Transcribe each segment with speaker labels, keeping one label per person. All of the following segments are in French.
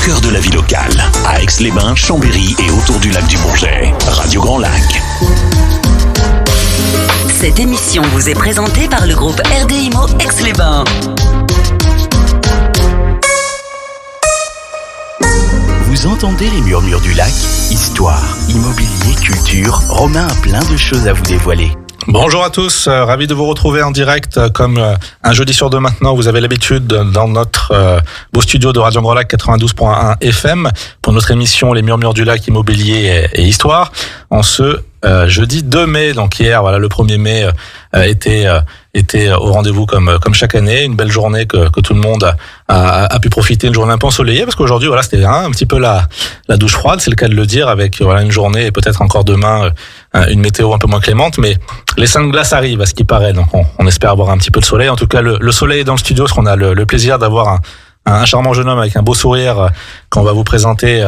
Speaker 1: cœur de la vie locale, à Aix-les-Bains, Chambéry et autour du lac du Bourget. Radio Grand Lac.
Speaker 2: Cette émission vous est présentée par le groupe RDIMO Aix-les-Bains.
Speaker 3: Vous entendez les murmures du lac? Histoire, immobilier, culture, Romain a plein de choses à vous dévoiler.
Speaker 4: Bonjour à tous, ravi de vous retrouver en direct comme un jeudi sur deux maintenant. Vous avez l'habitude dans notre beau studio de Radio Grand Lac 92.1 FM pour notre émission Les Murmures du Lac, immobilier et histoire. En ce jeudi 2 mai, donc hier, voilà, le 1er mai était au rendez-vous comme chaque année. Une belle journée que tout le monde a pu profiter, une journée un peu ensoleillée parce qu'aujourd'hui, voilà, c'était un petit peu la douche froide, c'est le cas de le dire, avec voilà une journée et peut-être encore demain une météo un peu moins clémente, mais les seins de glace arrivent à ce qui paraît, donc on espère avoir un petit peu de soleil. En tout cas, le soleil est dans le studio, parce qu'on a le plaisir d'avoir un charmant jeune homme avec un beau sourire qu'on va vous présenter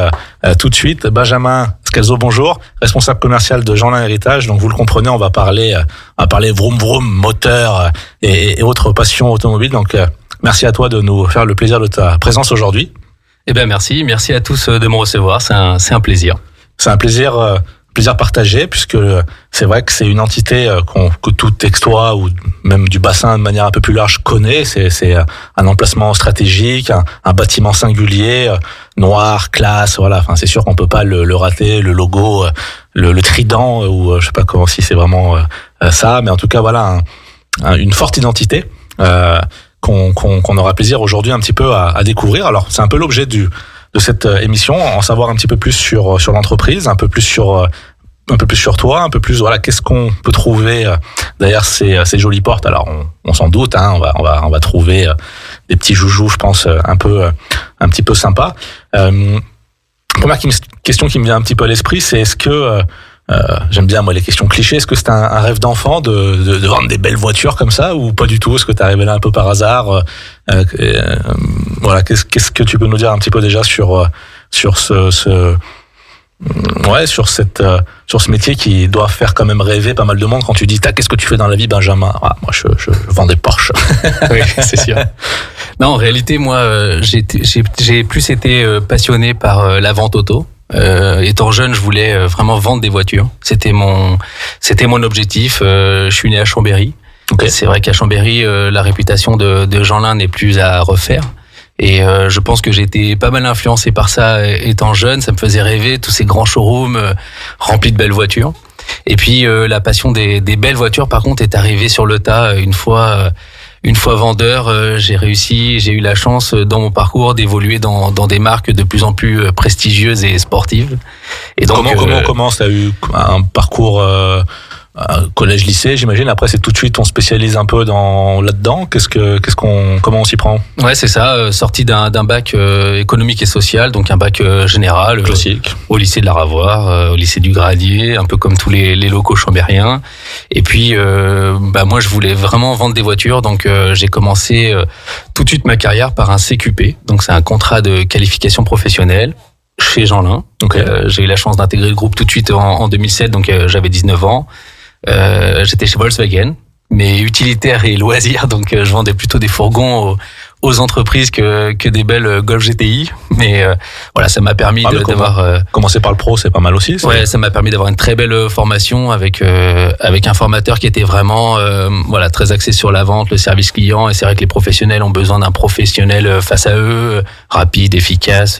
Speaker 4: tout de suite. Benjamin Scalzo, bonjour, responsable commercial de Jeanlin Héritage. Donc vous le comprenez, on va parler vroom vroom, moteur et autres passions automobiles. Donc merci à toi de nous faire le plaisir de ta présence aujourd'hui.
Speaker 5: Eh ben merci à tous de me recevoir, c'est un plaisir. C'est un plaisir partagé, puisque c'est vrai que c'est une entité que tout Textois ou même du bassin de manière un peu plus large connaît. C'est un emplacement stratégique, un bâtiment singulier, noir, classe, voilà. Enfin, c'est sûr qu'on peut pas le rater, le logo, le trident, ou je sais pas comment, si c'est vraiment ça, mais en tout cas voilà une forte identité qu'on aura plaisir aujourd'hui un petit peu à découvrir. Alors c'est un peu l'objet de cette émission, en savoir un petit peu plus sur l'entreprise, un peu plus sur toi, un peu plus voilà, qu'est-ce qu'on peut trouver derrière ces jolies portes. Alors on s'en doute, hein, on va trouver des petits joujoux, je pense, un petit peu sympas. Première question qui me vient un petit peu à l'esprit, c'est est-ce que j'aime bien moi les questions clichés, est-ce que c'est un rêve d'enfant de vendre des belles voitures comme ça, ou pas du tout? Est-ce que t'es arrivé là un peu par hasard? Voilà, qu'est-ce que tu peux nous dire un petit peu déjà sur ce métier qui doit faire quand même rêver pas mal de monde quand tu dis qu'est-ce que tu fais dans la vie, Benjamin? Moi je vends des Porsche. Oui, c'est sûr. Non, en réalité moi j'ai plus été passionné par la vente auto. Étant jeune, je voulais vraiment vendre des voitures. C'était mon objectif. Je suis né à Chambéry. Okay. C'est vrai qu'à Chambéry, la réputation de Jeanlin n'est plus à refaire. Et je pense que j'ai été pas mal influencé par ça étant jeune. Ça me faisait rêver, tous ces grands showrooms remplis de belles voitures. Et puis la passion des belles voitures, par contre, est arrivée sur le tas. Une fois vendeur, j'ai eu la chance dans mon parcours d'évoluer dans des marques de plus en plus prestigieuses et sportives. Et donc
Speaker 4: comment on commence? T'as eu un parcours collège-lycée, j'imagine. Après, c'est tout de suite, on spécialise un peu là-dedans. Comment on s'y prend? Ouais, c'est ça. Sorti d'un bac économique et social, donc un bac général, classique, au lycée de la Ravoire, au lycée du Gradier, un peu comme tous les locaux chambériens. Et puis, moi, je voulais vraiment vendre des voitures, donc j'ai commencé tout de suite ma carrière par un CQP. Donc, c'est un contrat de qualification professionnelle chez Jeanlin. Donc, j'ai eu la chance d'intégrer le groupe tout de suite en 2007, donc j'avais 19 ans. J'étais chez Volkswagen, mais utilitaire et loisirs, donc je vendais plutôt des fourgons aux entreprises que des belles Golf GTI. Mais voilà, ça m'a permis d'avoir commencer par le pro, c'est pas mal aussi. Ouais, ça m'a permis d'avoir une très belle formation avec un formateur qui était vraiment très axé sur la vente, le service client. Et c'est vrai que les professionnels ont besoin d'un professionnel face à eux, rapide, efficace.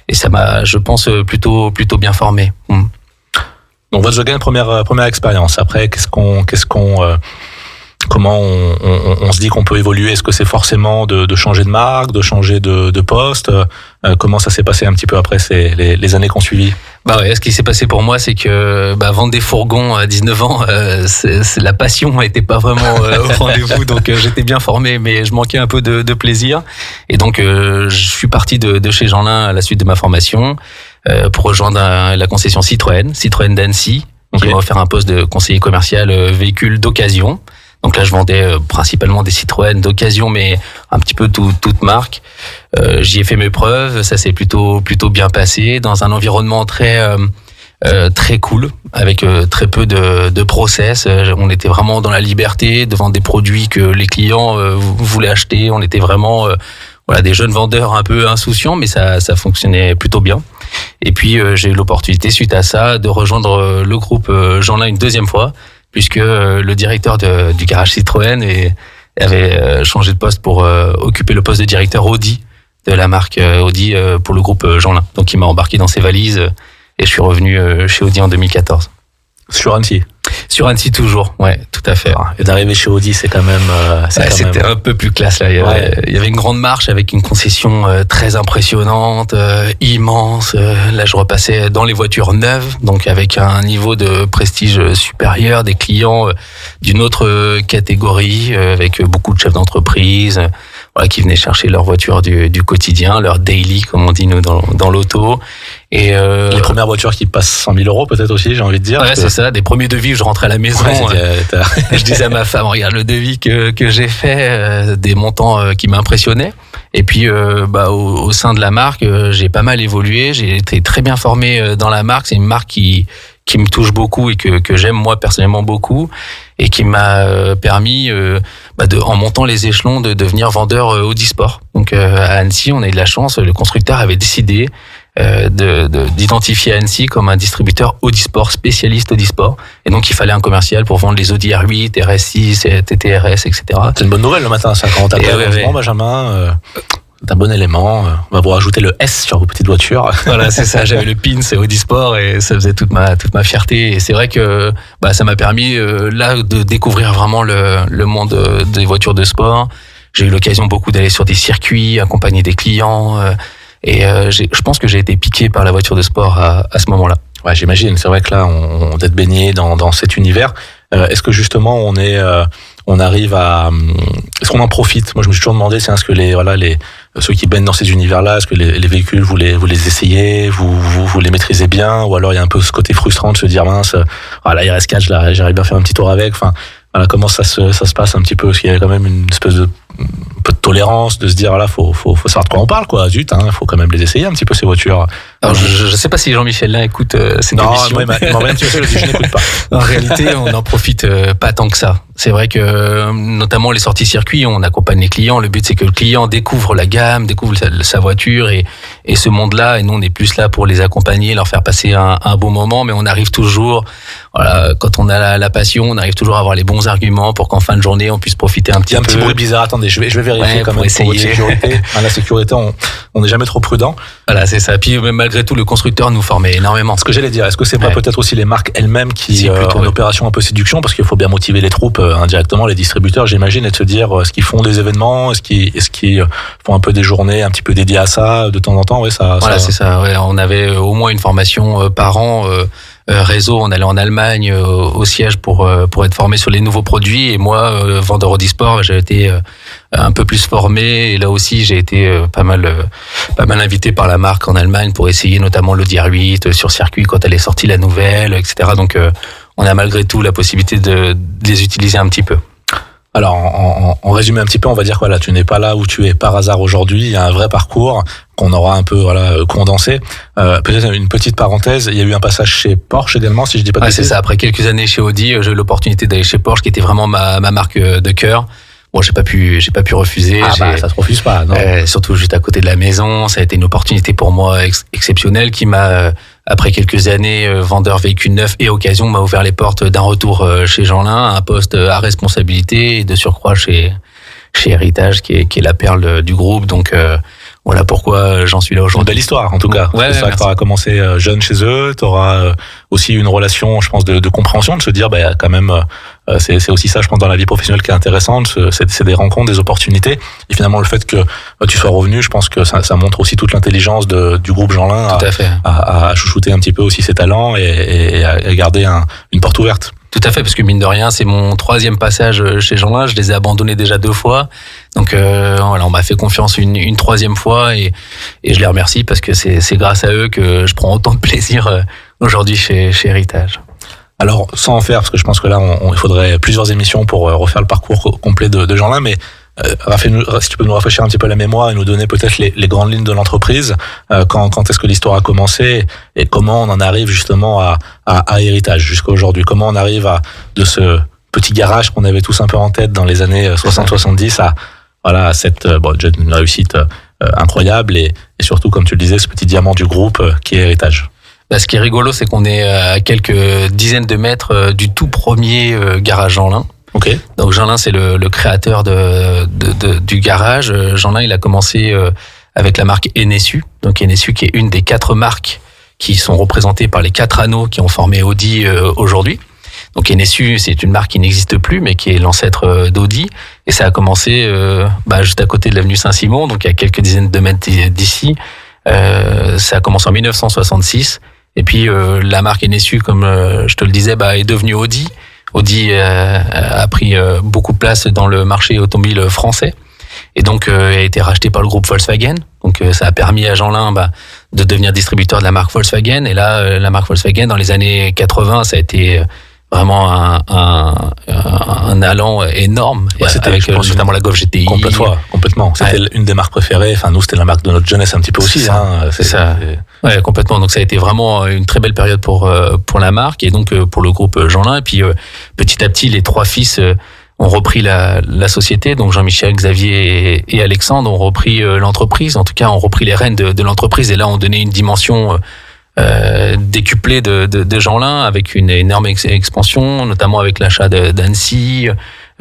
Speaker 4: Et ça m'a, je pense, plutôt bien formé. Donc Volkswagen, première expérience. Après, comment on se dit qu'on peut évoluer? Est-ce que c'est forcément de changer de marque, de changer de poste? Comment ça s'est passé un petit peu après les années qu'on suivi? Ce qui s'est passé pour moi, c'est que vendre des fourgons à 19 ans, la passion n'était pas vraiment au rendez-vous. Donc j'étais bien formé, mais je manquais un peu de plaisir. Et donc je suis parti de chez Jeanlin à la suite de ma formation pour rejoindre la concession Citroën d'Annecy, qui m'a offert un poste de conseiller commercial véhicule d'occasion. Donc là, je vendais principalement des Citroën d'occasion, mais un petit peu toute marque. J'y ai fait mes preuves, ça s'est plutôt bien passé dans un environnement très cool, avec très peu de process. On était vraiment dans la liberté de vendre des produits que les clients voulaient acheter. On des jeunes vendeurs un peu insouciants, mais ça fonctionnait plutôt bien. Et puis j'ai eu l'opportunité suite à ça de rejoindre le groupe Jeanlin une deuxième fois, puisque le directeur du garage Citroën avait changé de poste pour occuper le poste de directeur Audi de la marque Audi pour le groupe Jeanlin. Donc il m'a embarqué dans ses valises et je suis revenu chez Audi en 2014.
Speaker 5: Sur Annecy.
Speaker 4: Sur Annecy toujours, ouais, tout à fait.
Speaker 5: Et d'arriver chez Audi, c'est quand même.
Speaker 4: C'était un peu plus classe là. Il y avait une grande marche avec une concession très impressionnante, immense. Là, je repassais dans les voitures neuves, donc avec un niveau de prestige supérieur, des clients d'une autre catégorie, avec beaucoup de chefs d'entreprise. Qui venaient chercher leur voiture du quotidien, leur daily, comme on dit nous dans l'auto. Et
Speaker 5: les premières voitures qui passent 100 000 euros peut-être aussi, j'ai envie de dire.
Speaker 4: Ouais, c'est ça. Des premiers devis, je rentrais à la maison. Je disais à ma femme, regarde le devis que j'ai fait, des montants qui m'impressionnaient. Et puis, au sein de la marque, j'ai pas mal évolué. J'ai été très bien formé dans la marque. C'est une marque qui me touche beaucoup et que j'aime moi personnellement beaucoup, et qui m'a permis, en montant les échelons, de devenir vendeur Audi Sport. Donc à Annecy, on a eu de la chance. Le constructeur avait décidé d'identifier Annecy comme un distributeur Audi Sport, spécialiste Audi Sport. Et donc il fallait un commercial pour vendre les Audi R8, RS6, TTRS, etc.
Speaker 5: C'est une bonne nouvelle le matin, ça, quand on t'appelle. Bon, Benjamin. C'est un bon élément. On va vous rajouter le S sur vos petites voitures.
Speaker 4: Voilà, c'est ça. J'avais le pin, c'est Audi Sport, et ça faisait toute ma fierté. Et c'est vrai que ça m'a permis là de découvrir vraiment le monde des voitures de sport. J'ai eu l'occasion beaucoup d'aller sur des circuits, accompagner des clients. Et je pense que j'ai été piqué par la voiture de sport à ce moment-là.
Speaker 5: Ouais, j'imagine. C'est vrai que là, on d'être baigné dans cet univers. Est-ce que justement on arrive à, est-ce qu'on en profite? Moi, je me suis toujours demandé, est-ce que ceux qui baignent dans ces univers-là, est-ce que les véhicules, vous les essayez, vous les maîtrisez bien, ou alors il y a un peu ce côté frustrant de se dire, mince, la RS4, j'arrive bien à faire un petit tour avec. Enfin, voilà, comment ça se passe un petit peu? Parce qu'il y a quand même une espèce de peu de tolérance, de se dire, faut savoir de quoi on parle, quoi. Zut, faut quand même les essayer un petit peu, ces voitures.
Speaker 4: Alors, je sais pas si Jean-Michel là écoute cette émission.
Speaker 5: Non, il m'a rien dit, je n'écoute pas.
Speaker 4: En réalité, on n'en profite pas tant que ça. C'est vrai que, notamment les sorties circuits, on accompagne les clients. Le but, c'est que le client découvre la gamme, découvre sa voiture et ce monde-là. Et nous, on est plus là pour les accompagner, leur faire passer un bon moment. Mais on arrive toujours, quand on a la passion, on arrive toujours à avoir les bons arguments pour qu'en fin de journée, on puisse profiter un petit peu.
Speaker 5: Il y a un petit bruit bizarre. Attendez, je vais vérifier quand même pour votre sécurité. La sécurité, on n'est jamais trop prudent.
Speaker 4: Voilà, c'est ça. Puis, malgré tout, le constructeur nous formait énormément.
Speaker 5: Ce que j'allais dire, est-ce que c'est pas peut-être aussi les marques elles-mêmes qui ont une opération un peu séduction, parce qu'il faut bien motiver les troupes indirectement, les distributeurs, j'imagine, et de se dire, est-ce qu'ils font des événements, est-ce qu'ils font un peu des journées un petit peu dédiées à ça de temps en temps?
Speaker 4: C'est ça. Ouais, on avait au moins une formation par an. Réseau, on allait en Allemagne au siège pour être formé sur les nouveaux produits, et moi, vendeur Audi Sport, j'ai été un peu plus formé, et là aussi j'ai été pas mal invité par la marque en Allemagne pour essayer notamment l'Audi R8 sur circuit quand elle est sortie la nouvelle, etc. Donc on a malgré tout la possibilité de les utiliser un petit peu.
Speaker 5: Alors, en résumé un petit peu, on va dire que tu n'es pas là où tu es par hasard aujourd'hui. Il y a un vrai parcours qu'on aura un peu condensé. Peut-être une petite parenthèse, il y a eu un passage chez Porsche également, si je dis pas de bêtises.
Speaker 4: C'est ça. Après quelques années chez Audi, j'ai eu l'opportunité d'aller chez Porsche, qui était vraiment ma marque de cœur. Bon, j'ai pas pu refuser.
Speaker 5: Ça te refuse pas, non?
Speaker 4: Surtout juste à côté de la maison. Ça a été une opportunité pour moi exceptionnelle qui m'a, après quelques années, vendeur véhicule neuf et occasion, m'a ouvert les portes d'un retour chez Jeanlin, un poste à responsabilité et de surcroît chez Héritage, qui est la perle du groupe. Donc, voilà pourquoi j'en suis là aujourd'hui.
Speaker 5: Une belle histoire, en tout cas.
Speaker 4: Ouais,
Speaker 5: c'est vrai que tu auras commencé jeune chez eux, tu auras aussi une relation, je pense, de compréhension, de se dire, quand même, c'est aussi ça, je pense, dans la vie professionnelle qui est intéressante, c'est des rencontres, des opportunités. Et finalement, le fait que tu sois revenu, je pense que ça montre aussi toute l'intelligence du groupe Jeanlin à chouchouter un petit peu aussi ses talents et à garder une porte ouverte.
Speaker 4: Tout à fait, parce que mine de rien, c'est mon 3e passage chez Jeanlin. Je les ai abandonnés déjà 2 fois. Donc on m'a fait confiance une 3e fois et je les remercie parce que c'est grâce à eux que je prends autant de plaisir aujourd'hui chez Héritage.
Speaker 5: Alors, sans en faire, parce que je pense que là, il faudrait plusieurs émissions pour refaire le parcours complet de Jeanlin, mais Raphaël, si tu peux nous rafraîchir un petit peu la mémoire et nous donner peut-être les grandes lignes de l'entreprise, quand est-ce que l'histoire a commencé et comment on en arrive justement à Héritage jusqu'à aujourd'hui, comment on arrive de ce petit garage qu'on avait tous un peu en tête dans les années 60-70 à voilà, cette une réussite incroyable et surtout, comme tu le disais, ce petit diamant du groupe qui est Héritage.
Speaker 4: Ce qui est rigolo, c'est qu'on est à quelques dizaines de mètres du tout premier garage Jeanlin.
Speaker 5: Okay.
Speaker 4: Donc Jeanlin, c'est le créateur du garage. Jeanlin, il a commencé avec la marque Enessu. Donc Enessu qui est une des 4 marques qui sont représentées par les 4 anneaux qui ont formé Audi aujourd'hui. Donc Enessu, c'est une marque qui n'existe plus, mais qui est l'ancêtre d'Audi. Et ça a commencé juste à côté de l'avenue Saint-Simon, donc à quelques dizaines de mètres d'ici. Ça a commencé en 1966. Et puis la marque Enessu, comme je te le disais, est devenue Audi. Audi a pris beaucoup de place dans le marché automobile français. Et donc a été racheté par le groupe Volkswagen. Donc ça a permis à Jeanlin de devenir distributeur de la marque Volkswagen. Et là, la marque Volkswagen, dans les années 80, ça a été vraiment un allant énorme.
Speaker 5: C'était
Speaker 4: avec notamment la Golf GTI.
Speaker 5: Complètement. C'était une des marques préférées. Enfin, nous, c'était la marque de notre jeunesse un petit peu aussi.
Speaker 4: C'est ça. Ouais, complètement. Donc ça a été vraiment une très belle période pour la marque et donc pour le groupe Jeanlin. Et puis petit à petit, les 3 fils ont repris la société. Donc Jean-Michel, Xavier et Alexandre ont repris l'entreprise. En tout cas, ont repris les rênes de l'entreprise et là, ont donné une dimension décuplée de Jeanlin avec une énorme expansion, notamment avec l'achat d'Annecy.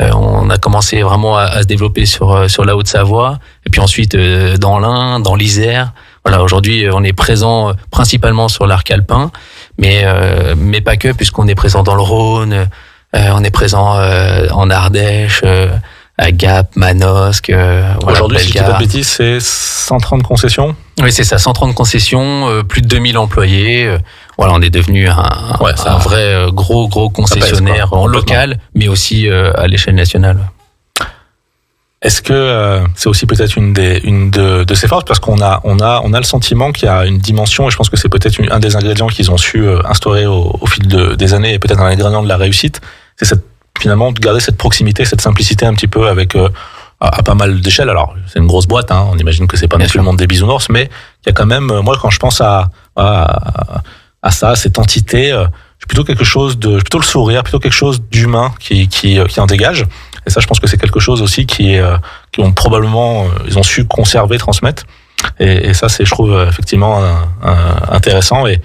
Speaker 4: On a commencé vraiment à se développer sur la Haute-Savoie et puis ensuite dans l'Ain, dans l'Isère. Voilà, aujourd'hui, on est présent principalement sur l'arc alpin, mais pas que, puisqu'on est présent dans le Rhône, on est présent en Ardèche, à Gap, Manosque.
Speaker 5: Aujourd'hui, si je dis pas de bêtises, c'est 130 concessions.
Speaker 4: Oui, c'est ça, 130 concessions, plus de 2000 employés. Voilà, on est devenu un vrai gros concessionnaire en local, mais aussi à l'échelle nationale.
Speaker 5: Est-ce que c'est aussi peut-être une de ses forces, parce qu'on a le sentiment qu'il y a une dimension, et je pense que c'est peut-être un des ingrédients qu'ils ont su instaurer au fil des années, et peut-être un ingrédient de la réussite, c'est finalement de garder cette proximité, cette simplicité un petit peu avec à pas mal d'échelles. Alors c'est une grosse boîte, on imagine que c'est pas non plus le monde des bisounours, mais il y a quand même, moi quand je pense à ça, cette entité, c'est plutôt plutôt le sourire, plutôt quelque chose d'humain qui en dégage. Et ça, je pense que c'est quelque chose aussi qui ont probablement, ils ont su conserver, transmettre. Et ça, c'est, je trouve, effectivement intéressant et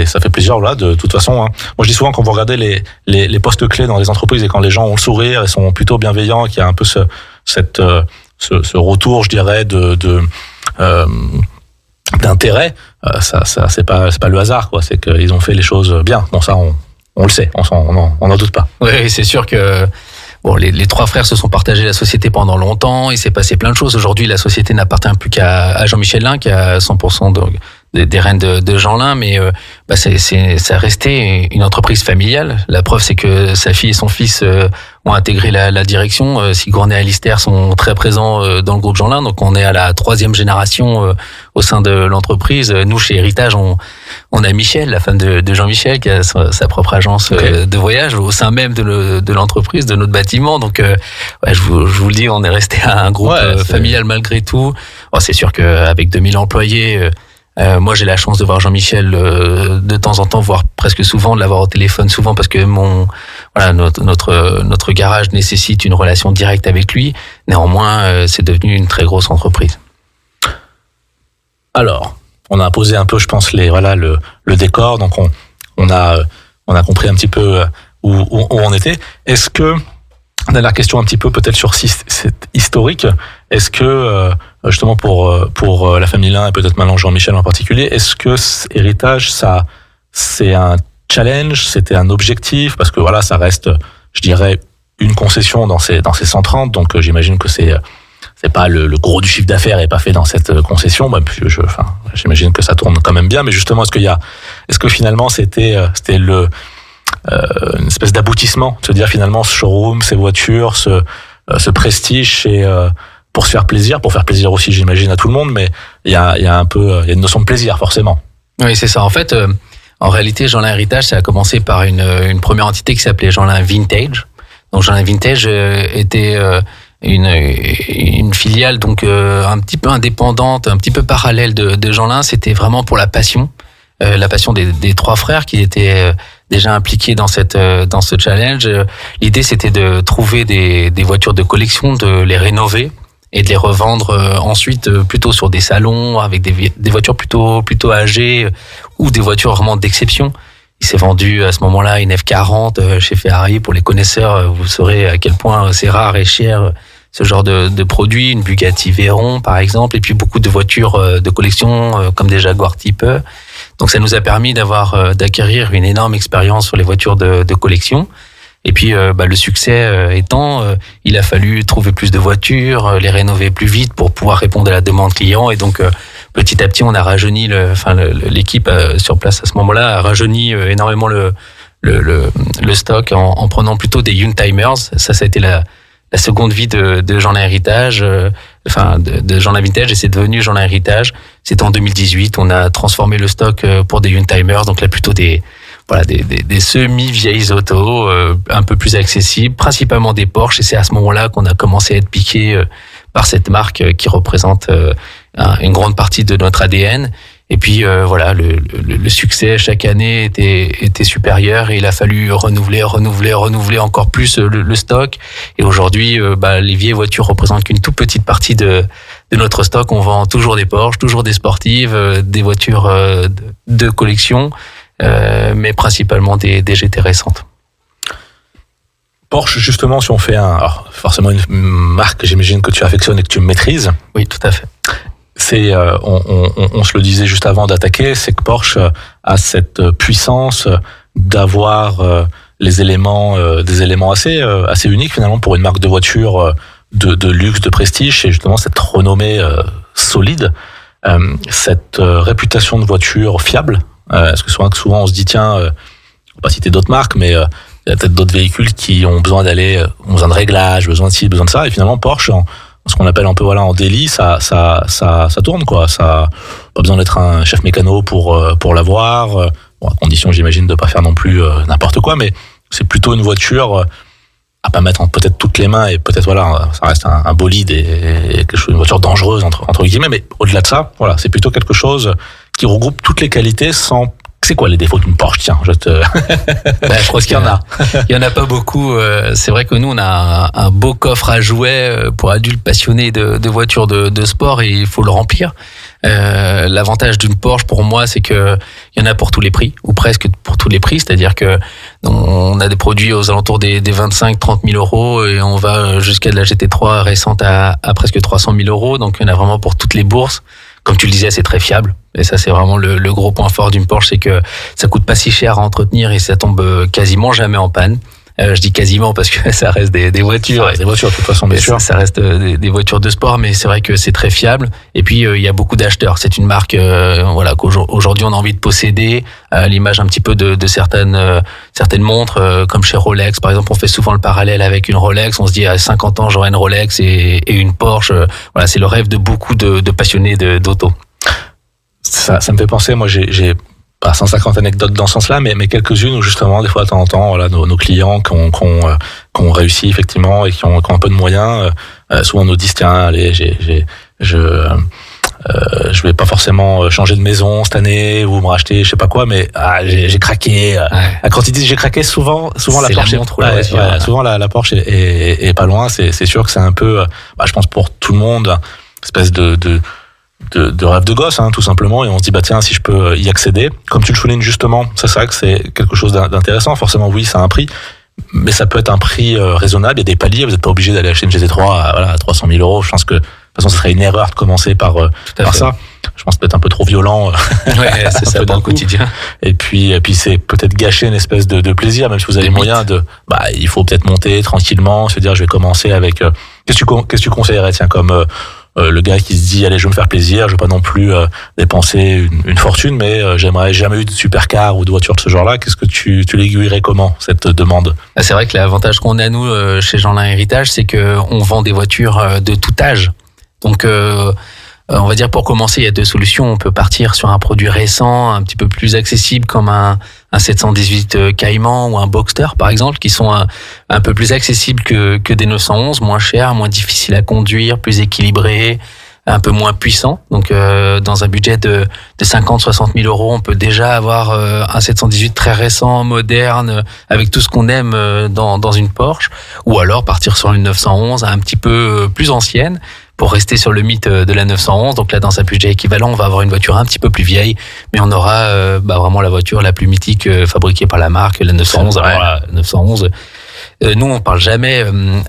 Speaker 5: ça fait plaisir, là, de toute façon. Moi, je dis souvent, quand vous regardez les postes clés dans les entreprises et quand les gens ont le sourire et sont plutôt bienveillants, qu'il y a un peu ce retour, je dirais, d'intérêt, ça, c'est pas le hasard, quoi. C'est qu'ils ont fait les choses bien. Bon, ça, on le sait, on n'en doute pas.
Speaker 4: Oui, c'est sûr que les 3 frères se sont partagés la société pendant longtemps. Il s'est passé plein de choses. Aujourd'hui, la société n'appartient plus qu'à Jean-Michel Lin, qui a 100% des rênes de Jeanlin, mais ça restait une entreprise familiale. La preuve, c'est que sa fille et son fils ont intégré la direction. Sigourney et Alistair sont très présents dans le groupe Jeanlin, donc on est à la 3e génération au sein de l'entreprise. Nous, chez Héritage, on a Michel, la femme de Jean-Michel, qui a sa propre agence de voyage au sein même de l'entreprise, de notre bâtiment. Donc, je vous le dis, on est resté à un groupe familial malgré tout. C'est sûr qu'avec 2000 employés, moi, j'ai la chance de voir Jean-Michel de temps en temps, voire presque souvent, de l'avoir au téléphone souvent, parce que notre garage nécessite une relation directe avec lui. Néanmoins, c'est devenu une très grosse entreprise.
Speaker 5: Alors, on a posé un peu, je pense, le décor. Donc, on a compris un petit peu où on était. Est-ce que, dernière question un petit peu peut-être sur cette historique, est-ce que justement pour la famille Lin et peut-être maintenant Jean-Michel en particulier, est-ce que Héritage, ça c'est un challenge, c'était un objectif, parce que voilà, ça reste, je dirais, une concession dans ces 130, donc j'imagine que c'est pas le gros du chiffre d'affaires est pas fait dans cette concession. J'imagine que ça tourne quand même bien, mais justement, est-ce que finalement c'était une espèce d'aboutissement, de se dire finalement ce showroom, ces voitures, ce prestige, pour se faire plaisir aussi, j'imagine, à tout le monde, mais il y a une notion de plaisir, forcément.
Speaker 4: Oui, c'est ça. En fait, en réalité, Jeanlin Héritage, ça a commencé par une première entité qui s'appelait Jeanlin Vintage. Donc, Jeanlin Vintage était une filiale donc un petit peu indépendante, un petit peu parallèle de Jeanlin. C'était vraiment pour la passion des 3 frères qui étaient déjà impliqué dans ce challenge. L'idée, c'était de trouver des voitures de collection, de les rénover et de les revendre ensuite plutôt sur des salons avec des voitures plutôt âgées ou des voitures vraiment d'exception. Il s'est vendu à ce moment-là une F40 chez Ferrari. Pour les connaisseurs, vous saurez à quel point c'est rare et cher ce genre de produit, une Bugatti Veyron par exemple, et puis beaucoup de voitures de collection comme des Jaguar Type E. Donc ça nous a permis d'acquérir une énorme expérience sur les voitures de collection. Et puis le succès étant, il a fallu trouver plus de voitures, les rénover plus vite pour pouvoir répondre à la demande client. Et donc petit à petit, on a rajeuni l'équipe sur place à ce moment-là a rajeuni énormément le stock en prenant plutôt des Youngtimers. Ça a été la seconde vie de Jeanlin Héritage, de Jeanlin Vintage, et c'est devenu Jeanlin Héritage. C'était en 2018, on a transformé le stock pour des Youngtimers, donc là plutôt des semi-vieilles autos, un peu plus accessibles, principalement des Porsche, et c'est à ce moment-là qu'on a commencé à être piqué par cette marque qui représente une grande partie de notre ADN. Et puis le succès chaque année était supérieur et il a fallu renouveler encore plus le stock. Et aujourd'hui, les vieilles voitures représentent qu'une toute petite partie de notre stock. On vend toujours des Porsche, toujours des sportives, des voitures de collection, mais principalement des GT récentes.
Speaker 5: Porsche, justement, si on fait forcément une marque que j'imagine que tu affectionnes et que tu maîtrises.
Speaker 4: Oui, tout à fait.
Speaker 5: C'est, on se le disait juste avant d'attaquer, c'est que Porsche a cette puissance d'avoir des éléments assez uniques finalement pour une marque de voiture de luxe, de prestige. C'est justement cette renommée solide, cette réputation de voiture fiable. Parce que souvent on se dit tiens, on va pas citer d'autres marques, mais il y a peut-être d'autres véhicules qui ont besoin de réglages, besoin de ci, besoin de ça, et finalement Porsche, ce qu'on appelle un peu en daily, ça tourne quoi. Ça pas besoin d'être un chef mécano pour l'avoir, à condition j'imagine de pas faire non plus n'importe quoi, mais c'est plutôt une voiture à pas mettre peut-être toutes les mains, et peut-être ça reste un bolide et quelque chose, une voiture dangereuse entre guillemets, mais au-delà de ça, c'est plutôt quelque chose qui regroupe toutes les qualités sans. C'est quoi les défauts d'une Porsche? Tiens, je crois qu'il y en a.
Speaker 4: Il y en a pas beaucoup. C'est vrai que nous, on a un beau coffre à jouets pour adultes passionnés de voitures de sport, et il faut le remplir. L'avantage d'une Porsche pour moi, c'est que il y en a pour tous les prix, ou presque pour tous les prix. C'est-à-dire que on a des produits aux alentours des 25-30 000 euros, et on va jusqu'à de la GT3 récente à presque 300 000 euros. Donc il y en a vraiment pour toutes les bourses. Comme tu le disais, c'est très fiable. Et ça, c'est vraiment le gros point fort d'une Porsche, c'est que ça coûte pas si cher à entretenir et ça tombe quasiment jamais en panne. Je dis quasiment parce que ça reste des voitures.
Speaker 5: Des voitures, de toute façon, bien sûr.
Speaker 4: Ça reste des voitures de sport, mais c'est vrai que c'est très fiable. Et puis, il y a beaucoup d'acheteurs. C'est une marque, qu'aujourd'hui on a envie de posséder, à l'image un petit peu de certaines montres, comme chez Rolex. Par exemple, on fait souvent le parallèle avec une Rolex. On se dit, à 50 ans, j'aurai une Rolex et une Porsche. C'est le rêve de beaucoup de passionnés d'auto.
Speaker 5: Ça me fait penser, moi, j'ai pas 150 anecdotes dans ce sens-là, mais quelques-unes où justement, des fois, de temps en temps, nos clients qui ont réussi effectivement et qui ont un peu de moyens, souvent nous disent tiens, allez, je vais pas forcément changer de maison cette année ou me racheter je sais pas quoi, mais j'ai craqué. Ouais. Quand ils disent j'ai craqué, souvent la Porsche souvent la Porsche est pas loin. C'est sûr que c'est un peu, je pense pour tout le monde, espèce de rêve de gosse, tout simplement, et on se dit tiens, si je peux y accéder, comme tu le soulignes justement, c'est vrai que c'est quelque chose d'intéressant. Forcément, oui, ça a un prix, mais ça peut être un prix raisonnable. Il y a des paliers, vous n'êtes pas obligé d'aller acheter une GT3 à 300 000 euros. Je pense que de toute façon, ce serait une erreur de commencer par ça. Je pense peut-être un peu trop violent.
Speaker 4: Ouais, c'est ça dans le quotidien.
Speaker 5: Et puis c'est peut-être gâcher une espèce de plaisir, même si vous avez moyen il faut peut-être monter tranquillement, se dire je vais commencer avec. Qu'est-ce que tu conseillerais, tiens, comme le gars qui se dit allez, je vais me faire plaisir, je vais pas non plus dépenser une fortune, mais j'aimerais jamais eu de supercar ou de voiture de ce genre-là. Qu'est-ce que tu l'aiguillerais comment, cette demande?
Speaker 4: C'est vrai que l'avantage qu'on a nous chez Jeanlin Héritage, c'est que on vend des voitures de tout âge. Donc on va dire, pour commencer, il y a deux solutions. On peut partir sur un produit récent, un petit peu plus accessible, comme un 718 Cayman ou un Boxster, par exemple, qui sont un peu plus accessibles que des 911, moins chers, moins difficiles à conduire, plus équilibrés, un peu moins puissant. Donc dans un budget de 50-60 000 euros, on peut déjà avoir un 718 très récent, moderne, avec tout ce qu'on aime dans une Porsche, ou alors partir sur une 911 un petit peu plus ancienne, pour rester sur le mythe de la 911. Donc là, dans un budget équivalent, on va avoir une voiture un petit peu plus vieille, mais on aura vraiment la voiture la plus mythique fabriquée par la marque, la 911. Alors la 911, nous, on parle jamais,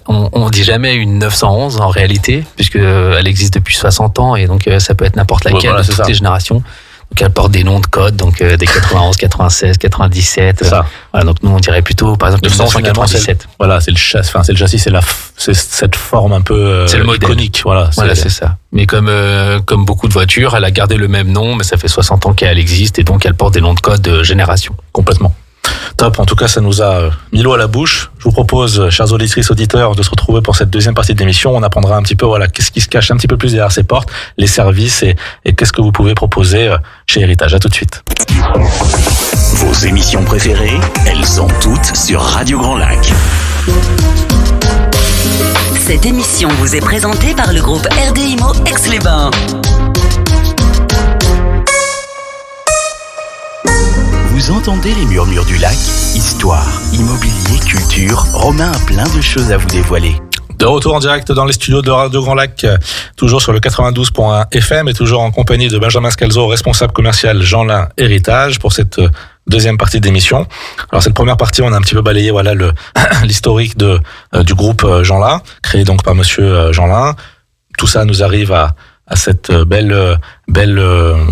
Speaker 4: on dit jamais une 911 en réalité, puisque elle existe depuis 60 ans, et donc ça peut être n'importe laquelle de toutes les générations. Donc elle porte des noms de code, donc des 91, 96, 97. Voilà, donc nous on dirait plutôt par exemple 1997.
Speaker 5: Voilà, c'est le châssis, c'est cette forme un peu
Speaker 4: c'est le modèle
Speaker 5: iconique.
Speaker 4: Voilà, c'est ça. Mais comme beaucoup de voitures, elle a gardé le même nom, mais ça fait 60 ans qu'elle existe, et donc elle porte des noms de code de génération.
Speaker 5: Complètement. Top, en tout cas ça nous a mis l'eau à la bouche. Je vous propose, chers auditrices, auditeurs, de se retrouver pour cette deuxième partie de l'émission. On apprendra un petit peu qu'est-ce qui se cache un petit peu plus derrière ces portes, les services et qu'est-ce que vous pouvez proposer chez Héritage. À tout de suite.
Speaker 1: Vos émissions préférées, elles sont toutes sur Radio Grand Lac.
Speaker 2: Cette émission vous est présentée par le groupe RD Immo Aix-les-Bains.
Speaker 3: Vous entendez les murmures du lac? Histoire, immobilier, culture, Romain a plein de choses à vous dévoiler.
Speaker 5: De retour en direct dans les studios de Radio Grand Lac, toujours sur le 92.1 FM et toujours en compagnie de Benjamin Scalzo, responsable commercial Jeanlin Héritage, pour cette deuxième partie d'émission. Alors cette première partie, on a un petit peu balayé l'historique du groupe Jeanlin, créé donc par monsieur Jeanlin. Tout ça nous arrive à cette belle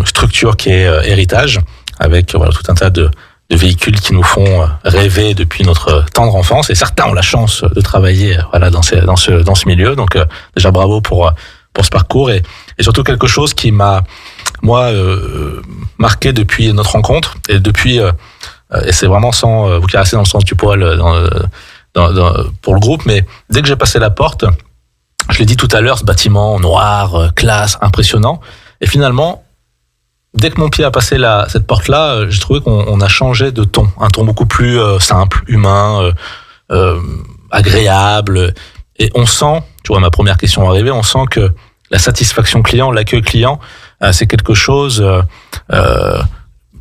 Speaker 5: structure qui est Héritage, avec tout un tas de véhicules qui nous font rêver depuis notre tendre enfance, et certains ont la chance de travailler dans ce milieu. Donc déjà bravo pour ce parcours, et surtout quelque chose qui m'a marqué depuis notre rencontre, et depuis et c'est vraiment sans vous caresser dans le sens du poil pour le groupe, mais dès que j'ai passé la porte, je l'ai dit tout à l'heure, ce bâtiment noir, classe, impressionnant, et finalement dès que mon pied a passé cette porte-là, j'ai trouvé qu'on a changé de ton. Un ton beaucoup plus simple, humain, agréable. Et on sent, tu vois, ma première question arrivée, on sent que la satisfaction client, l'accueil client, c'est quelque chose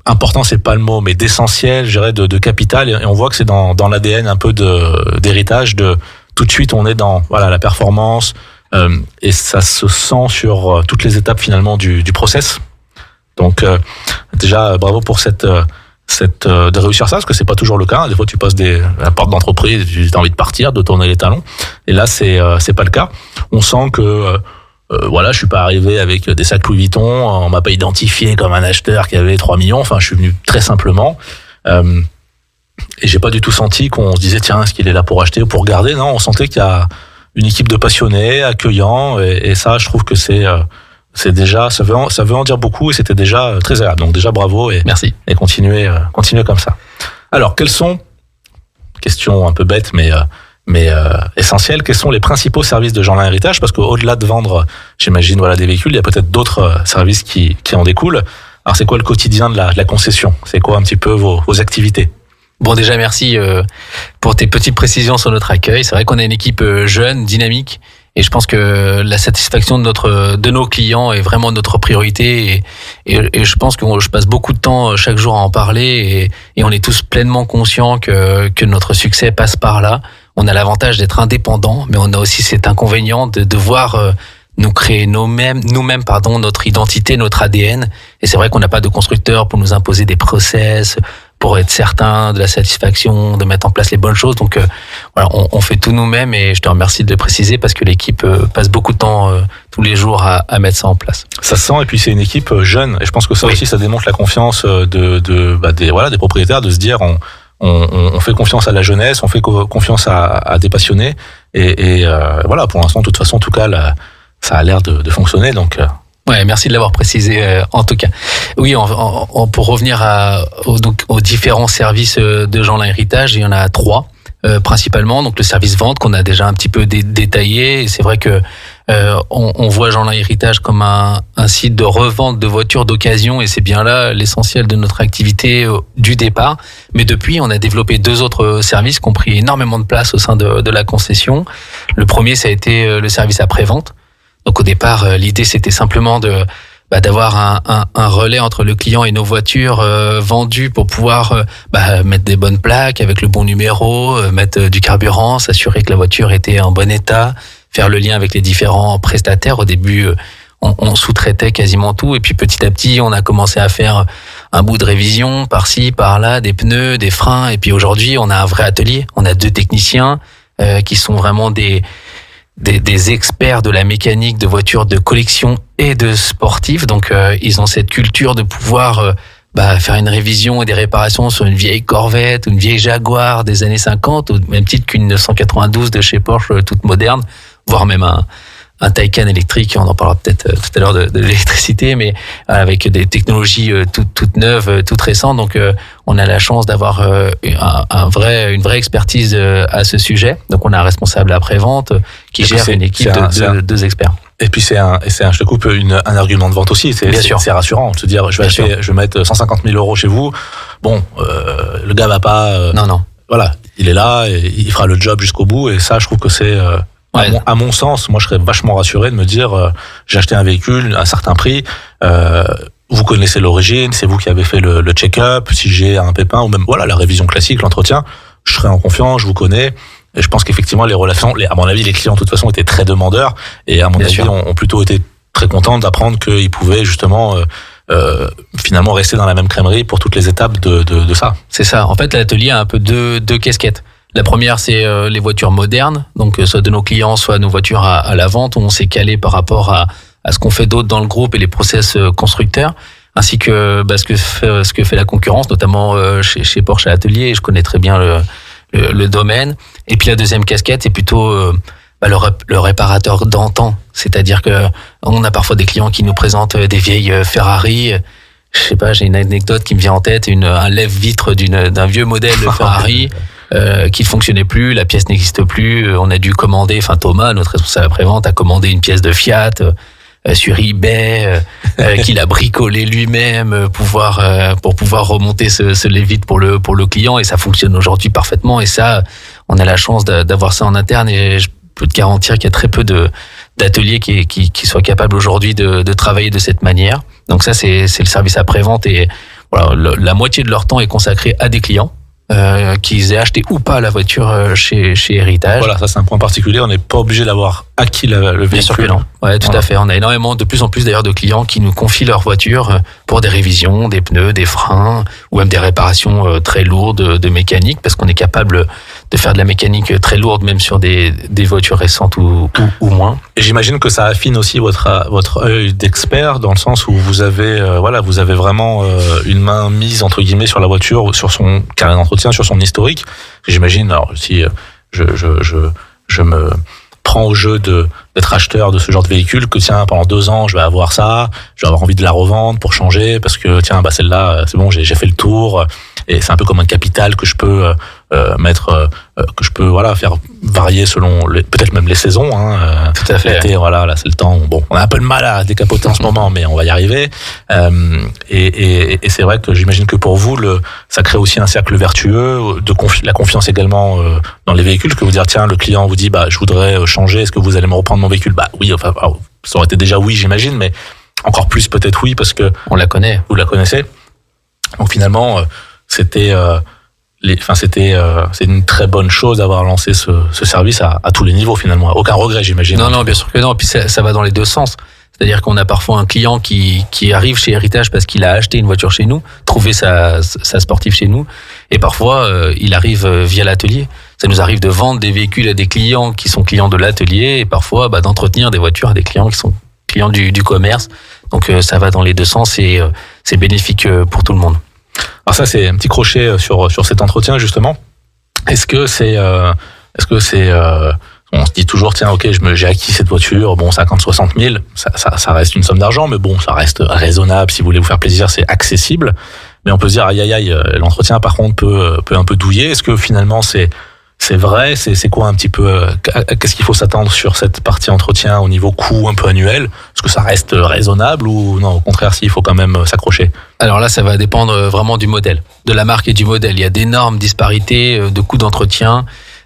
Speaker 5: important, c'est pas le mot, mais d'essentiel, je dirais, de capital. Et on voit que c'est dans l'ADN un peu d'héritage. Tout de suite, on est dans la performance. Et ça se sent sur toutes les étapes finalement du process. Donc déjà bravo pour de réussir ça, parce que c'est pas toujours le cas. Des fois tu passes la porte d'entreprise, tu as envie de partir, de tourner les talons, et là c'est pas le cas. On sent que je suis pas arrivé avec des sacs Louis Vuitton, on m'a pas identifié comme un acheteur qui avait 3 millions, enfin je suis venu très simplement, et j'ai pas du tout senti qu'on se disait tiens, est-ce qu'il est là pour acheter ou pour garder. Non, on sentait qu'il y a une équipe de passionnés, accueillants, et ça je trouve que c'est déjà, ça veut en dire beaucoup, et c'était déjà très agréable. Donc déjà bravo, et
Speaker 4: merci.
Speaker 5: Et continuez comme ça. Alors quelles sont, question un peu bête mais essentielle, quels sont les principaux services de Jeanlin Héritage? Parce qu'au-delà de vendre, j'imagine, des véhicules, il y a peut-être d'autres services qui en découlent. Alors c'est quoi le quotidien de la concession? C'est quoi un petit peu vos activités?
Speaker 4: Bon, déjà merci pour tes petites précisions sur notre accueil. C'est vrai qu'on a une équipe jeune, dynamique, et je pense que la satisfaction de nos clients est vraiment notre priorité, et je pense que je passe beaucoup de temps chaque jour à en parler, et on est tous pleinement conscients que notre succès passe par là. On a l'avantage d'être indépendant, mais on a aussi cet inconvénient de devoir nous créer nous-mêmes, notre identité, notre ADN. Et c'est vrai qu'on n'a pas de constructeur pour nous imposer des process, pour être certain de la satisfaction, de mettre en place les bonnes choses. Donc on fait tout nous-mêmes, et je te remercie de le préciser, parce que l'équipe passe beaucoup de temps tous les jours à mettre ça en place.
Speaker 5: Ça se sent, et puis c'est une équipe jeune, et je pense que ça aussi, ça démontre la confiance des propriétaires, de se dire on fait confiance à la jeunesse, on fait confiance à des passionnés, et pour l'instant, de toute façon, en tout cas, ça a l'air de fonctionner, donc...
Speaker 4: Ouais, merci de l'avoir précisé, en tout cas. Oui, pour revenir aux différents services de Jeanlin Héritage, il y en a 3 principalement. Donc le service vente qu'on a déjà un petit peu détaillé. Et c'est vrai que on voit Jeanlin Héritage comme un site de revente de voitures d'occasion, et c'est bien là l'essentiel de notre activité du départ. Mais depuis, on a développé 2 autres services qui ont pris énormément de place au sein de la concession. Le premier, ça a été le service après-vente.
Speaker 5: Donc au départ, l'idée c'était simplement d'avoir un relais entre le client et nos voitures vendues pour pouvoir mettre des bonnes plaques avec le bon numéro, mettre du carburant, s'assurer que la voiture était en bon état, faire le lien avec les différents prestataires. Au début, on sous-traitait quasiment tout, et puis petit à petit, on a commencé à faire un bout de révision par-ci, par-là, des pneus, des freins, et puis aujourd'hui, on a un vrai atelier. On a 2 techniciens qui sont vraiment des experts de la mécanique de voitures de collection et de sportifs. Donc ils ont cette culture de pouvoir faire une révision et des réparations sur une vieille Corvette ou une vieille Jaguar des années 50, au même titre qu'une 992 de chez Porsche toute moderne, voire même un Taycan électrique. On en parlera peut-être tout à l'heure de l'électricité, mais avec des technologies toutes neuves, toutes récentes. Donc on a la chance d'avoir une vraie expertise à ce sujet. Donc on a un responsable après-vente qui gère une équipe de 2 experts.
Speaker 4: Et puis je te coupe, un argument de vente aussi. C'est rassurant de se dire, je vais mettre 150 000 euros chez vous. Bon, le gars va pas.
Speaker 5: Non.
Speaker 4: Voilà, il est là, et il fera le job jusqu'au bout. Et ça, je trouve que c'est à mon sens, moi je serais vachement rassuré de me dire, j'ai acheté un véhicule à un certain prix. Vous connaissez l'origine, c'est vous qui avez fait le check-up. Si j'ai un pépin ou même la révision classique, l'entretien, je serai en confiance, je vous connais. Et je pense qu'effectivement, les relations, à mon avis, les clients, de toute façon, étaient très demandeurs. Et à mon avis, ont plutôt été très contents d'apprendre qu'ils pouvaient justement, finalement, rester dans la même crèmerie pour toutes les étapes de ça.
Speaker 5: C'est ça. En fait, l'atelier a un peu deux casquettes. La première, c'est les voitures modernes. Donc, soit de nos clients, soit nos voitures à la vente, où on s'est calé par rapport à ce qu'on fait d'autre dans le groupe et les process constructeurs, ainsi que ce que fait la concurrence, notamment chez Porsche à l'atelier. Et je connais très bien le domaine. Et puis la deuxième casquette, c'est plutôt le réparateur d'antan. C'est-à-dire que on a parfois des clients qui nous présentent des vieilles Ferrari. Je sais pas, j'ai une anecdote qui me vient en tête, un lève-vitre d'un vieux modèle de Ferrari qui ne fonctionnait plus, la pièce n'existe plus. On a dû commander, Thomas, notre responsable après-vente, a commandé une pièce de Fiat sur eBay, qu'il a bricolé lui-même pour pouvoir remonter ce lève-vitre pour le client, et ça fonctionne aujourd'hui parfaitement. Et ça, on a la chance d'avoir ça en interne, et je peux te garantir qu'il y a très peu d'ateliers qui soient capables aujourd'hui de travailler de cette manière. Donc ça, c'est le service après-vente, et voilà, la moitié de leur temps est consacré à des clients, qu'ils aient acheté ou pas la voiture chez Héritage.
Speaker 4: Voilà, ça c'est un point particulier. On n'est pas obligé d'avoir acquis le véhicule.
Speaker 5: Bien sûr que non. Ouais, tout à fait. On a énormément, de plus en plus d'ailleurs, de clients qui nous confient leur voiture pour des révisions, des pneus, des freins, ou même des réparations très lourdes de mécanique, parce qu'on est capable de faire de la mécanique très lourde, même sur des voitures récentes ou moins.
Speaker 4: Et j'imagine que ça affine aussi votre œil d'expert, dans le sens où vous avez vraiment une main mise entre guillemets sur la voiture, sur son carnet d'entretien, sur son historique. J'imagine, alors si je me prends au jeu d'être acheteur de ce genre de véhicule, que tiens, pendant 2 ans je vais avoir ça, je vais avoir envie de la revendre pour changer, parce que tiens, celle-là c'est bon, j'ai fait le tour, et c'est un peu comme un capital que je peux mettre, que je peux faire varier selon peut-être même les saisons.
Speaker 5: Tout à fait.
Speaker 4: L'été, là c'est le temps. Bon, on a un peu de mal à décapoter en ce moment, mais on va y arriver. Et c'est vrai que j'imagine que pour vous, ça crée aussi un cercle vertueux de la confiance également dans les véhicules, que vous dire tiens, le client vous dit je voudrais changer, est-ce que vous allez me reprendre mon véhicule? Oui, ça aurait été déjà oui, j'imagine, mais encore plus peut-être oui, parce que
Speaker 5: on la connaît.
Speaker 4: Vous la connaissez. Donc finalement, c'est une très bonne chose d'avoir lancé ce service à tous les niveaux finalement. Aucun regret, j'imagine.
Speaker 5: Non, bien sûr que non. Puis ça va dans les deux sens. C'est-à-dire qu'on a parfois un client qui arrive chez Héritage parce qu'il a acheté une voiture chez nous, trouvé sa sportive chez nous, et parfois il arrive via l'atelier. Ça nous arrive de vendre des véhicules à des clients qui sont clients de l'atelier, et parfois d'entretenir des voitures à des clients qui sont clients du commerce. Donc ça va dans les deux sens, et c'est bénéfique pour tout le monde.
Speaker 4: Alors ça, c'est un petit crochet sur cet entretien justement. Est-ce que c'est on se dit toujours tiens, ok, j'ai acquis cette voiture, 50-60 000, ça reste une somme d'argent, mais bon, ça reste raisonnable. Si vous voulez vous faire plaisir, c'est accessible. Mais on peut se dire aïe, l'entretien par contre peut un peu douiller. Est-ce que finalement c'est vrai, c'est quoi un petit peu, qu'est-ce qu'il faut s'attendre sur cette partie entretien au niveau coût un peu annuel? Est-ce que ça reste raisonnable, ou non, au contraire, s'il faut quand même s'accrocher?
Speaker 5: Alors là, ça va dépendre vraiment du modèle, de la marque et du modèle. Il y a d'énormes disparités de coûts d'entretien.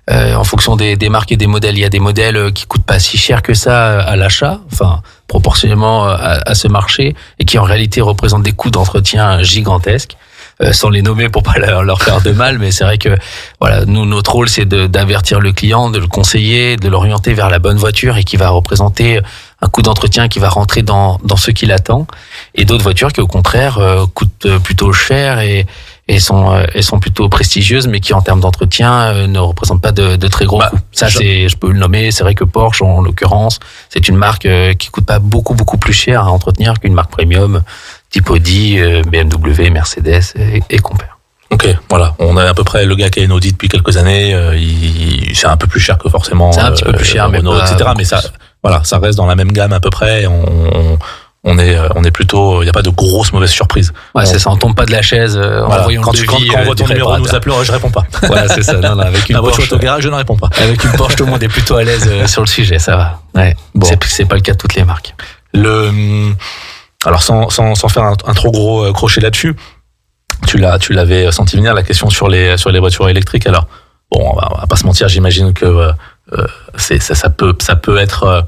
Speaker 4: en fonction des marques et des modèles. Il y a des modèles qui coûtent pas si cher que ça à l'achat, enfin proportionnellement à ce marché, et qui en réalité représentent des coûts d'entretien gigantesques. Sans les nommer pour pas leur faire de mal, mais c'est vrai que voilà, nous, notre rôle, c'est d'avertir le client, de le conseiller, de l'orienter vers la bonne voiture et qui va représenter un coût d'entretien qui va rentrer dans ce qu'il attend, et d'autres voitures qui au contraire coûtent plutôt cher et sont plutôt prestigieuses, mais qui en termes d'entretien ne représentent pas de très gros coûts. Ça, je peux le nommer. C'est vrai que Porsche, en l'occurrence, c'est une marque qui coûte pas beaucoup plus cher à entretenir qu'une marque premium type Audi, BMW, Mercedes et compère.
Speaker 5: Ok, voilà. On a à peu près le gars qui a une Audi depuis quelques années. C'est un peu plus cher que forcément.
Speaker 4: C'est un petit peu plus cher,
Speaker 5: Renault,
Speaker 4: mais
Speaker 5: etc. Mais ça, voilà, ça reste dans la même gamme à peu près. On est plutôt, il n'y a pas de grosses mauvaises surprises.
Speaker 4: Ouais, c'est ça, on tombe pas de la chaise en voyant
Speaker 5: quand on voit ton numéro nous appeler, je réponds pas.
Speaker 4: Voilà, c'est ça. Non, avec une
Speaker 5: Porsche au garage, je ne réponds pas.
Speaker 4: Avec une Porsche, tout le monde est plutôt à l'aise sur le sujet, ça va. Ouais. Bon. C'est pas le cas de toutes les marques.
Speaker 5: Alors sans faire un trop gros crochet là-dessus, tu l'avais senti venir la question sur les voitures électriques. Alors bon, on va pas se mentir, j'imagine que ça peut être.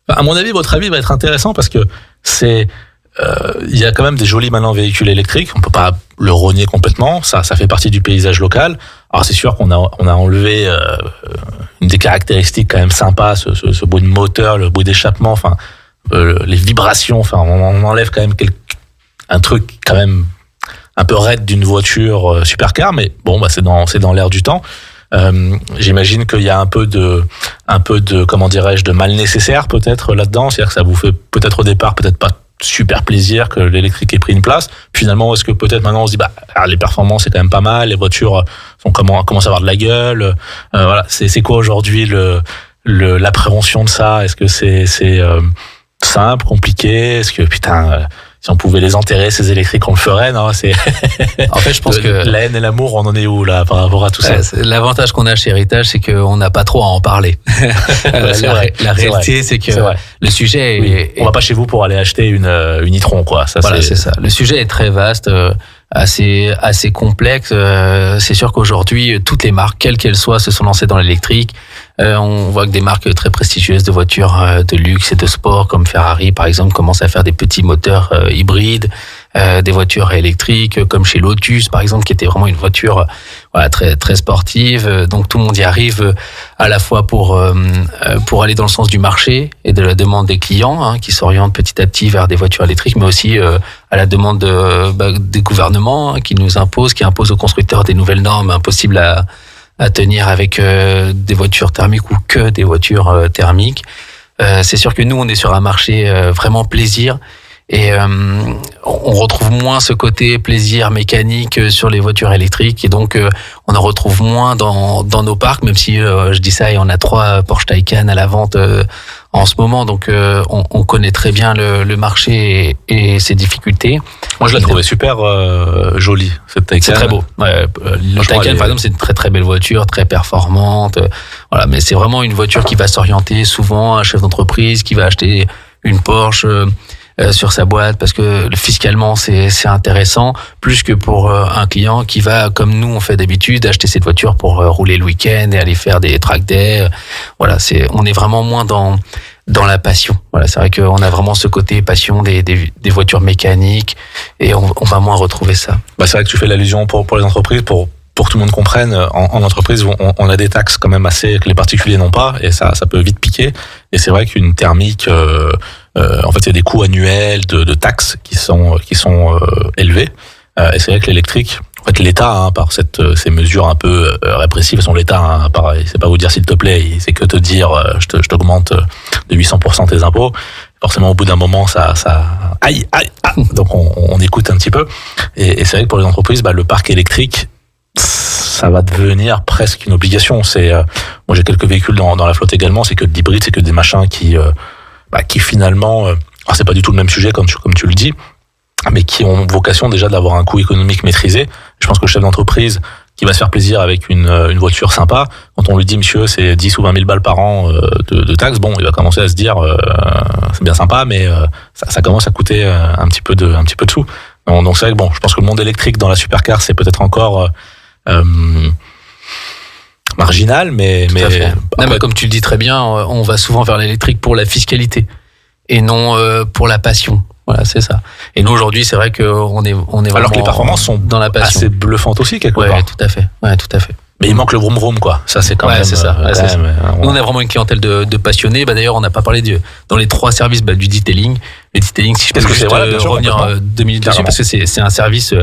Speaker 5: À mon avis, votre avis va être intéressant parce que il y a quand même des jolis maintenant véhicules électriques. On peut pas le rogner complètement. Ça fait partie du paysage local. Alors c'est sûr qu'on a enlevé une des caractéristiques quand même sympas, ce bruit de moteur, le bruit d'échappement, enfin les vibrations. Enfin, on enlève quand même un truc quand même un peu raide d'une voiture supercar. Mais bon, c'est dans l'air du temps. J'imagine qu'il y a un peu de comment dirais-je, de mal nécessaire peut-être là-dedans, c'est-à-dire que ça vous fait peut-être au départ peut-être pas super plaisir que l'électrique ait pris une place. Finalement, est-ce que peut-être maintenant on se dit les performances c'est quand même pas mal, les voitures commencent à avoir de la gueule. Voilà, c'est quoi aujourd'hui l'appréhension de ça? Est-ce que c'est simple, compliqué? Est-ce que si on pouvait les enterrer, ces électriques, on le ferait, non? En fait, je pense que la haine et l'amour, on en est où là par rapport à tout ça?
Speaker 4: L'avantage qu'on a chez Héritage, c'est qu'on n'a pas trop à en parler. La réalité, c'est que le sujet est.
Speaker 5: On va pas chez vous pour aller acheter une e-tron, quoi.
Speaker 4: C'est ça. Le sujet est très vaste, assez complexe. C'est sûr qu'aujourd'hui, toutes les marques, quelles qu'elles soient, se sont lancées dans l'électrique. On voit que des marques très prestigieuses de voitures de luxe et de sport comme Ferrari par exemple commencent à faire des petits moteurs hybrides, des voitures électriques comme chez Lotus par exemple qui était vraiment une voiture très très sportive. Donc tout le monde y arrive à la fois pour aller dans le sens du marché et de la demande des clients qui s'orientent petit à petit vers des voitures électriques, mais aussi à la demande des gouvernements qui imposent aux constructeurs des nouvelles normes impossibles à tenir avec des voitures thermiques ou que des voitures thermiques. C'est sûr que nous, on est sur un marché vraiment plaisir et on retrouve moins ce côté plaisir mécanique sur les voitures électriques et donc on en retrouve moins dans nos parcs, même si je dis ça et on a 3 Porsche Taycan à la vente en ce moment, donc on connaît très bien le marché et ses difficultés.
Speaker 5: Moi, je la trouvais super jolie, cette Taycan.
Speaker 4: C'est très beau. Le Taycan, par exemple, c'est une très très belle voiture, très performante. Voilà, mais c'est vraiment une voiture qui va s'orienter souvent à un chef d'entreprise qui va acheter une Porsche sur sa boîte parce que fiscalement c'est intéressant, plus que pour un client qui va, comme nous on fait d'habitude, acheter cette voiture pour rouler le week-end et aller faire des track days. Voilà, on est vraiment moins dans la passion. Voilà, c'est vrai qu'on a vraiment ce côté passion des voitures mécaniques et on va moins retrouver ça.
Speaker 5: C'est vrai que tu fais l'allusion pour les entreprises, pour que tout le monde comprenne, en entreprise, on a des taxes quand même assez que les particuliers n'ont pas, et ça peut vite piquer. Et c'est vrai qu'une thermique, en fait, il y a des coûts annuels de taxes qui sont élevés. Et c'est vrai que l'électrique, en fait, l'État, par ces mesures un peu répressives, l'État, c'est pas vous dire s'il te plaît, c'est que te dire, je t'augmente de 800% tes impôts. Forcément, au bout d'un moment, ça, aïe, donc on écoute un petit peu. Et c'est vrai que pour les entreprises, le parc électrique, ça va devenir presque une obligation. Moi j'ai quelques véhicules dans la flotte également, c'est que de l'hybride, c'est que des machins qui finalement, alors c'est pas du tout le même sujet comme tu le dis, mais qui ont vocation déjà d'avoir un coût économique maîtrisé. Je pense que le chef d'entreprise qui va se faire plaisir avec une voiture sympa, quand on lui dit monsieur c'est 10 ou 20 000 balles par an de taxes, il va commencer à se dire c'est bien sympa, mais ça commence à coûter un petit peu de sous. Donc c'est vrai que je pense que le monde électrique dans la supercar c'est peut-être encore
Speaker 4: marginal, mais
Speaker 5: non, mais comme tu le dis très bien, on va souvent vers l'électrique pour la fiscalité et non pour la passion. Voilà, c'est ça. Et nous aujourd'hui, c'est vrai qu'on est vraiment
Speaker 4: alors que les performances sont
Speaker 5: dans la passion.
Speaker 4: Assez bluffantes aussi quelque part.
Speaker 5: Tout à fait. Ouais, tout à fait.
Speaker 4: Mais il manque le vroom vroom, quoi. Ça, c'est quand même.
Speaker 5: C'est ça. Nous, on a vraiment une clientèle de passionnés. D'ailleurs, on n'a pas parlé dans les 3 services du detailing. Le detailing, si je peux juste revenir 2 minutes dessus, parce que c'est un service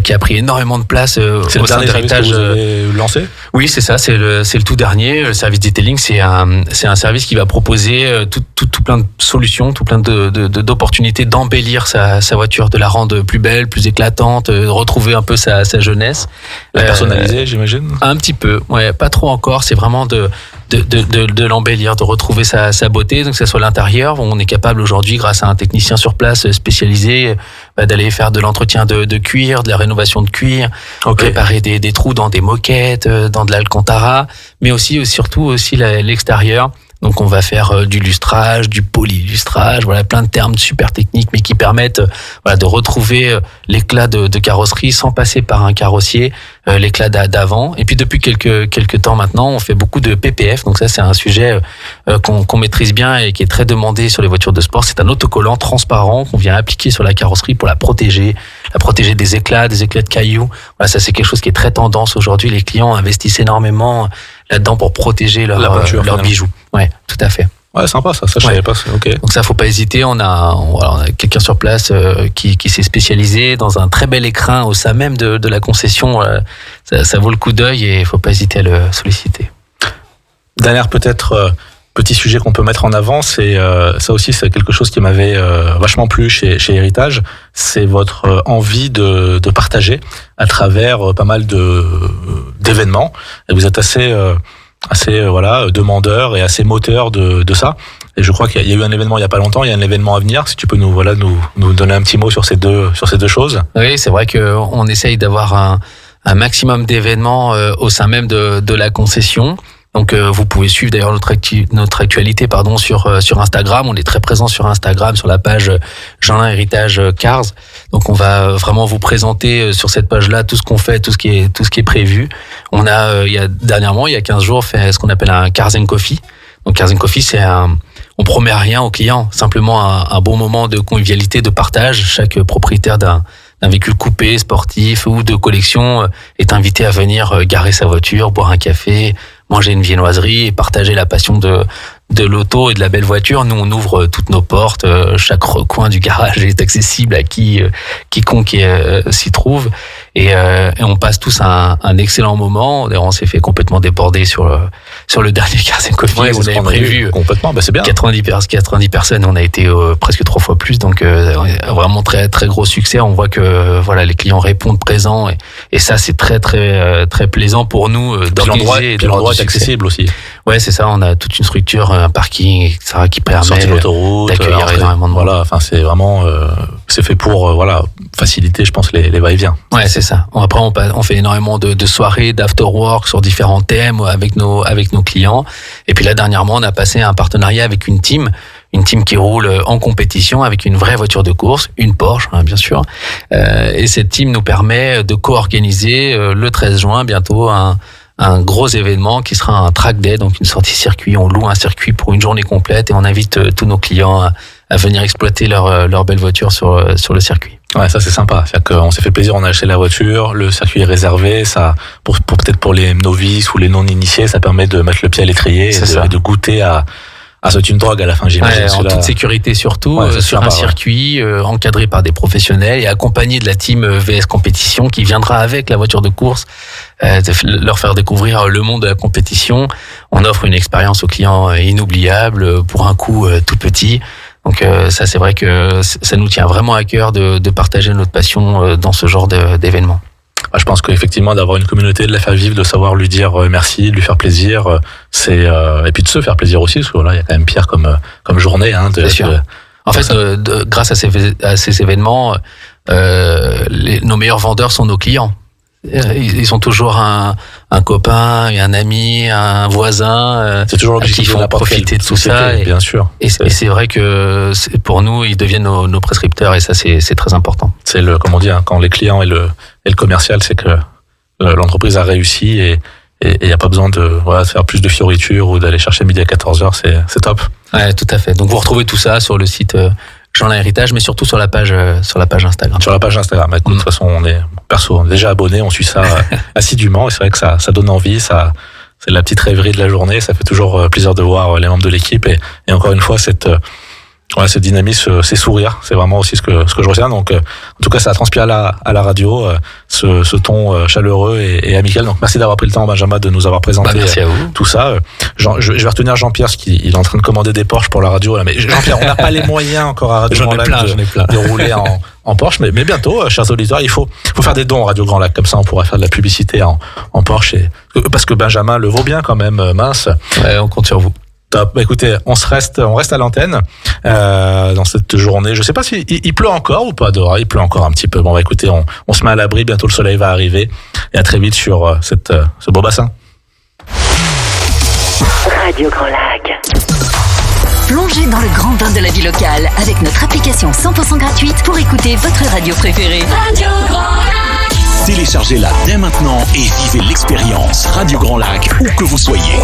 Speaker 5: qui a pris énormément de place au sein d'Héritage.
Speaker 4: C'est le dernier service que vous avez lancé ?
Speaker 5: Oui, c'est ça. C'est le tout dernier. Le service detailing, c'est un service qui va proposer tout plein de solutions, tout plein d'opportunités d'embellir sa voiture, de la rendre plus belle, plus éclatante, de retrouver un peu sa jeunesse.
Speaker 4: La personnaliser, j'imagine.
Speaker 5: Un petit peu, ouais, pas trop encore. C'est vraiment de l'embellir, de retrouver sa beauté. Donc, que ce soit l'intérieur, on est capable aujourd'hui, grâce à un technicien sur place spécialisé, d'aller faire de l'entretien de cuir, de la rénovation de cuir, réparer des trous dans des moquettes, dans de l'alcantara, mais aussi, surtout aussi l'extérieur. Donc on va faire du lustrage, du polylustrage, voilà, plein de termes super techniques, mais qui permettent de retrouver l'éclat de carrosserie sans passer par un carrossier, l'éclat d'avant. Et puis depuis quelques temps maintenant, on fait beaucoup de PPF. Donc ça, c'est un sujet qu'on maîtrise bien et qui est très demandé sur les voitures de sport. C'est un autocollant transparent qu'on vient appliquer sur la carrosserie pour la protéger des éclats de cailloux. Voilà, ça c'est quelque chose qui est très tendance aujourd'hui. Les clients investissent énormément là-dedans pour protéger leurs bijoux. Ouais, tout à fait.
Speaker 4: Ouais, sympa ça, je savais pas. Okay.
Speaker 5: Donc ça, faut pas hésiter. On a quelqu'un sur place qui s'est spécialisé dans un très bel écrin au sein même de la concession. Ça vaut le coup d'œil et il faut pas hésiter à le solliciter.
Speaker 4: Dernière peut-être petit sujet qu'on peut mettre en avant, c'est ça aussi, c'est quelque chose qui m'avait vachement plu chez Héritage, c'est votre envie de partager à travers pas mal d'événements. Et vous êtes assez demandeur et assez moteur de ça. Et je crois qu'il y a eu un événement il y a pas longtemps, il y a un événement à venir. Si tu peux nous donner un petit mot sur ces deux choses.
Speaker 5: Oui, c'est vrai qu'on essaye d'avoir un maximum d'événements au sein même de la concession. Donc vous pouvez suivre d'ailleurs notre actualité sur Instagram. On est très présent sur Instagram, sur la page Jeanlin Héritage Cars. Donc on va vraiment vous présenter sur cette page-là tout ce qu'on fait, tout ce qui est prévu. On a il y a 15 jours fait ce qu'on appelle un Cars and Coffee. Donc Cars and Coffee, on promet rien aux clients, simplement un bon moment de convivialité, de partage. Chaque propriétaire d'un véhicule coupé, sportif ou de collection est invité à venir garer sa voiture, boire un café, manger une viennoiserie et partager la passion de l'auto et de la belle voiture. Nous, on ouvre toutes nos portes. Chaque recoin du garage est accessible à quiconque s'y trouve. Et on passe tous un excellent moment. D'ailleurs, on s'est fait complètement déborder sur le dernier Cars and Coffee.
Speaker 4: Ouais, on avait prévu
Speaker 5: complètement.
Speaker 4: C'est bien.
Speaker 5: 90 personnes. On a été presque 3 fois plus. Donc, vraiment très, très gros succès. On voit que, les clients répondent présents. Et ça, c'est très, très, très plaisant pour nous d'organiser.
Speaker 4: Puis l'endroit est accessible aussi.
Speaker 5: Ouais, c'est ça. On a toute une structure, un parking, etc., qui permet d'accueillir énormément de monde.
Speaker 4: Voilà. Enfin, c'est vraiment, c'est fait pour, faciliter, je pense, les va-et-vient.
Speaker 5: Ouais, c'est ça. Après, on fait énormément de soirées, d'after-work sur différents thèmes avec nos clients. Et puis là, dernièrement, on a passé un partenariat avec une team qui roule en compétition avec une vraie voiture de course, une Porsche, bien sûr. Et cette team nous permet de co-organiser le 13 juin, bientôt, un gros événement qui sera un track day, donc une sortie circuit. On loue un circuit pour une journée complète et on invite tous nos clients à venir exploiter leur belle voiture sur le circuit.
Speaker 4: Ouais, ça c'est sympa. C'est-à-dire qu'on s'est fait plaisir, on a acheté la voiture, le circuit est réservé, ça peut-être pour les novices ou les non-initiés, ça permet de mettre le pied à l'étrier et de goûter à c'est une drogue à la fin, j'imagine.
Speaker 5: En toute sécurité surtout, sur un circuit encadré par des professionnels et accompagné de la team VS Compétition qui viendra avec la voiture de course leur faire découvrir le monde de la compétition. On offre une expérience aux clients inoubliable pour un coût tout petit. Donc ça, c'est vrai que ça nous tient vraiment à cœur de partager notre passion dans ce genre d'événements.
Speaker 4: Je pense qu'effectivement, d'avoir une communauté, de la faire vivre, de savoir lui dire merci, de lui faire plaisir, et puis de se faire plaisir aussi, parce que il y a quand même pire comme journée.
Speaker 5: C'est sûr. En fait, grâce à ces événements, nos meilleurs vendeurs sont nos clients. Ils sont toujours un copain, un ami, un voisin.
Speaker 4: C'est toujours l'objectif
Speaker 5: qui font profiter de tout ça.
Speaker 4: Bien sûr.
Speaker 5: Et c'est vrai que pour nous, ils deviennent nos prescripteurs et ça, c'est très important.
Speaker 4: C'est comme on dit, quand les clients et le commercial, c'est que l'entreprise a réussi et il n'y a pas besoin de faire plus de fioritures ou d'aller chercher midi à 14h, c'est top.
Speaker 5: Ouais, tout à fait. Donc vous retrouvez tout ça sur le site Jeanlin Héritage, mais surtout sur la page Instagram.
Speaker 4: Sur la page Instagram. Écoute, de toute façon, on est déjà abonné, on suit ça assidûment, et c'est vrai que ça donne envie, c'est la petite rêverie de la journée, ça fait toujours plaisir de voir les membres de l'équipe, et encore une fois, cette dynamisme, ces sourires, c'est vraiment aussi ce que je retiens. Donc, en tout cas, ça a transpiré à la radio, ce ton chaleureux et amical. Donc, merci d'avoir pris le temps, Benjamin, de nous avoir présenté tout ça. Je vais retenir Jean-Pierre, parce qu'il est en train de commander des Porsche pour la radio. Là. Mais Jean-Pierre, on n'a pas les moyens encore à Radio Grand Lac de rouler en Porsche, mais bientôt, chers auditeurs, il faut faire des dons à Radio Grand Lac, comme ça on pourra faire de la publicité en Porsche, parce que Benjamin le vaut bien quand même, mince.
Speaker 5: Ouais, on compte sur vous.
Speaker 4: Top. Bah, écoutez, on reste à l'antenne dans cette journée. Je sais pas si il pleut encore ou pas dehors. Il pleut encore un petit peu. Bon, bah écoutez, on se met à l'abri. Bientôt le soleil va arriver. Et à très vite sur ce beau bassin.
Speaker 2: Radio Grand Lac. Plongez dans le grand bain de la vie locale avec notre application 100% gratuite pour écouter votre radio préférée. Radio Grand Lac.
Speaker 1: Téléchargez-la dès maintenant et vivez l'expérience Radio Grand Lac où que vous soyez.